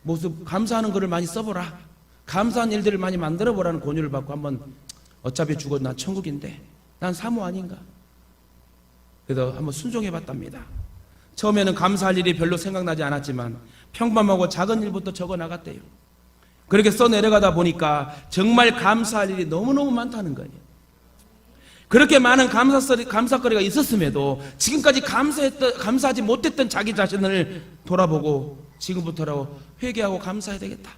모습, 감사하는 글을 많이 써보라. 감사한 일들을 많이 만들어보라는 권유를 받고 한번, 어차피 죽어도 난 천국인데 난 사모 아닌가? 그래서 한번 순종해봤답니다. 처음에는 감사할 일이 별로 생각나지 않았지만 평범하고 작은 일부터 적어나갔대요. 그렇게 써내려가다 보니까 정말 감사할 일이 너무너무 많다는 거예요. 그렇게 많은 감사거리가 있었음에도 지금까지 감사하지 못했던 자기 자신을 돌아보고 지금부터라도 회개하고 감사해야 되겠다.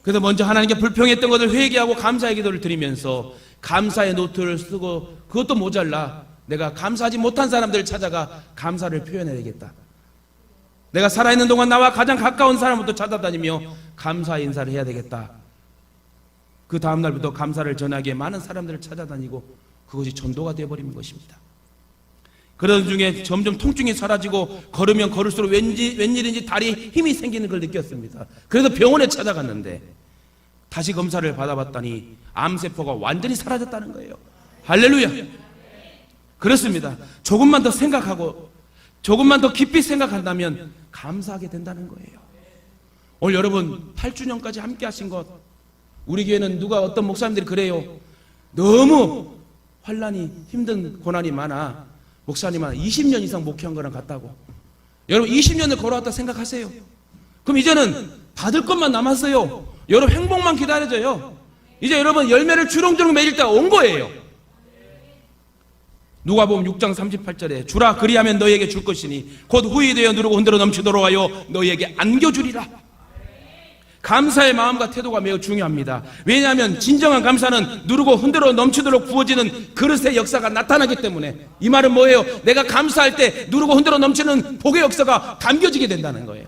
그래서 먼저 하나님께 불평했던 것을 회개하고 감사의 기도를 드리면서 감사의 노트를 쓰고, 그것도 모자라 내가 감사하지 못한 사람들을 찾아가 감사를 표현해야 되겠다. 내가 살아있는 동안 나와 가장 가까운 사람부터 찾아다니며 감사 인사를 해야 되겠다. 그 다음날부터 감사를 전하기에 많은 사람들을 찾아다니고 그것이 전도가 되어버리는 것입니다. 그러던 중에 점점 통증이 사라지고 걸으면 걸을수록 웬일인지 다리에 힘이 생기는 걸 느꼈습니다. 그래서 병원에 찾아갔는데 다시 검사를 받아봤더니 암세포가 완전히 사라졌다는 거예요. 할렐루야. 그렇습니다. 조금만 더 생각하고 조금만 더 깊이 생각한다면 감사하게 된다는 거예요. 오늘 여러분 8주년까지 함께 하신 것, 우리 교회는 누가 어떤 목사님들이 그래요. 너무 환난이 힘든 고난이 많아 목사님은 20년 이상 목회한 거랑 같다고. 여러분 20년을 걸어왔다 생각하세요. 그럼 이제는 받을 것만 남았어요. 여러분 행복만 기다려져요. 이제 여러분 열매를 주렁주렁 맺을 때가 온 거예요. 누가복음 6장 38절에 주라 그리하면 너희에게 줄 것이니 곧 후히 되어 누르고 흔들어 넘치도록 하여 너희에게 안겨주리라. 감사의 마음과 태도가 매우 중요합니다. 왜냐하면 진정한 감사는 누르고 흔들어 넘치도록 부어지는 그릇의 역사가 나타나기 때문에. 이 말은 뭐예요? 내가 감사할 때 누르고 흔들어 넘치는 복의 역사가 담겨지게 된다는 거예요.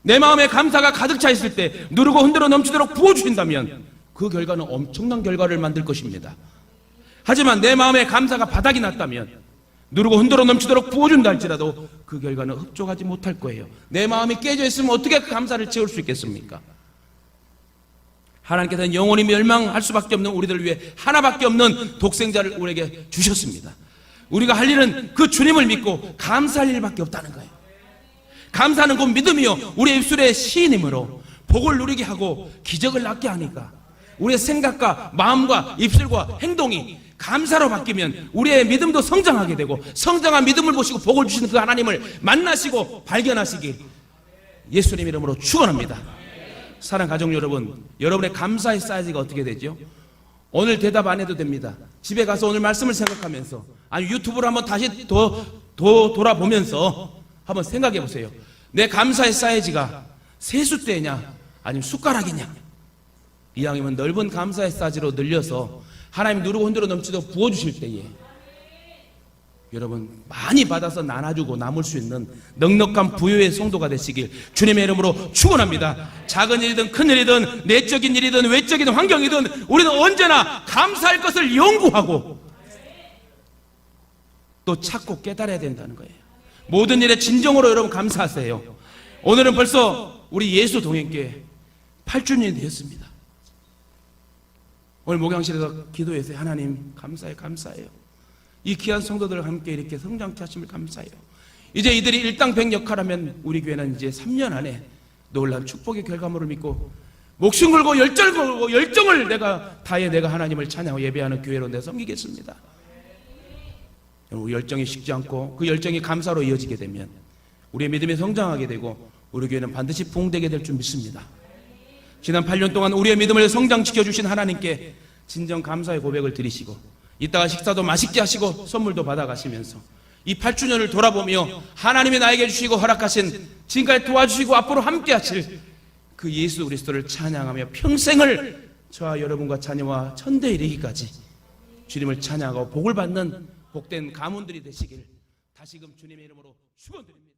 내 마음에 감사가 가득 차 있을 때 누르고 흔들어 넘치도록 부어주신다면 그 결과는 엄청난 결과를 만들 것입니다. 하지만 내 마음에 감사가 바닥이 났다면 누르고 흔들어 넘치도록 부어준다 할지라도 그 결과는 흡족하지 못할 거예요. 내 마음이 깨져 있으면 어떻게 그 감사를 채울 수 있겠습니까? 하나님께서는 영원히 멸망할 수밖에 없는 우리들을 위해 하나밖에 없는 독생자를 우리에게 주셨습니다. 우리가 할 일은 그 주님을 믿고 감사할 일밖에 없다는 거예요. 감사는 곧 믿음이요 우리의 입술의 시인이므로 복을 누리게 하고 기적을 낳게 하니까 우리의 생각과 마음과 입술과 행동이 감사로 바뀌면 우리의 믿음도 성장하게 되고, 성장한 믿음을 보시고 복을 주시는 그 하나님을 만나시고 발견하시길 예수님 이름으로 축원합니다. 사랑하는 가족 여러분, 여러분의 감사의 사이즈가 어떻게 되죠? 오늘 대답 안 해도 됩니다. 집에 가서 오늘 말씀을 생각하면서, 아니 유튜브를 한번 다시 돌아보면서 한번 생각해 보세요. 내 감사의 사이즈가 세숫대냐 아니면 숟가락이냐? 이왕이면 넓은 감사의 사이즈로 늘려서 하나님 누르고 흔들어 넘치도록 부어주실 때에 여러분 많이 받아서 나눠주고 남을 수 있는 넉넉한 부유의 성도가 되시길 주님의 이름으로 축원합니다. 작은 일이든 큰 일이든 내적인 일이든 외적인 환경이든 우리는 언제나 감사할 것을 연구하고 또 찾고 깨달아야 된다는 거예요. 모든 일에 진정으로 여러분 감사하세요. 오늘은 벌써 우리 예수 동행교회 8주년이 되었습니다. 오늘 목양실에서 기도했어요. 하나님 감사해요. 이 귀한 성도들과 함께 이렇게 성장케 하심을 감사해요. 이제 이들이 일당백 역할하면 우리 교회는 이제 3년 안에 놀라운 축복의 결과물을 믿고 목숨 걸고 열정 걸고 열정을 내가 다해 내가 하나님을 찬양하고 예배하는 교회로 내가 섬기겠습니다. 우리 열정이 식지 않고 그 열정이 감사로 이어지게 되면 우리의 믿음이 성장하게 되고 우리 교회는 반드시 부흥되게 될 줄 믿습니다. 지난 8년 동안 우리의 믿음을 성장시켜주신 하나님께 진정 감사의 고백을 드리시고 이따가 식사도 맛있게 하시고 선물도 받아가시면서 이 8주년을 돌아보며 하나님이 나에게 주시고 허락하신 지금까지 도와주시고 앞으로 함께 하실 그 예수 그리스도를 찬양하며 평생을 저와 여러분과 자녀와 천대에 이르기까지 주님을 찬양하고 복을 받는 복된 가문들이 되시길 다시금 주님의 이름으로 축원드립니다.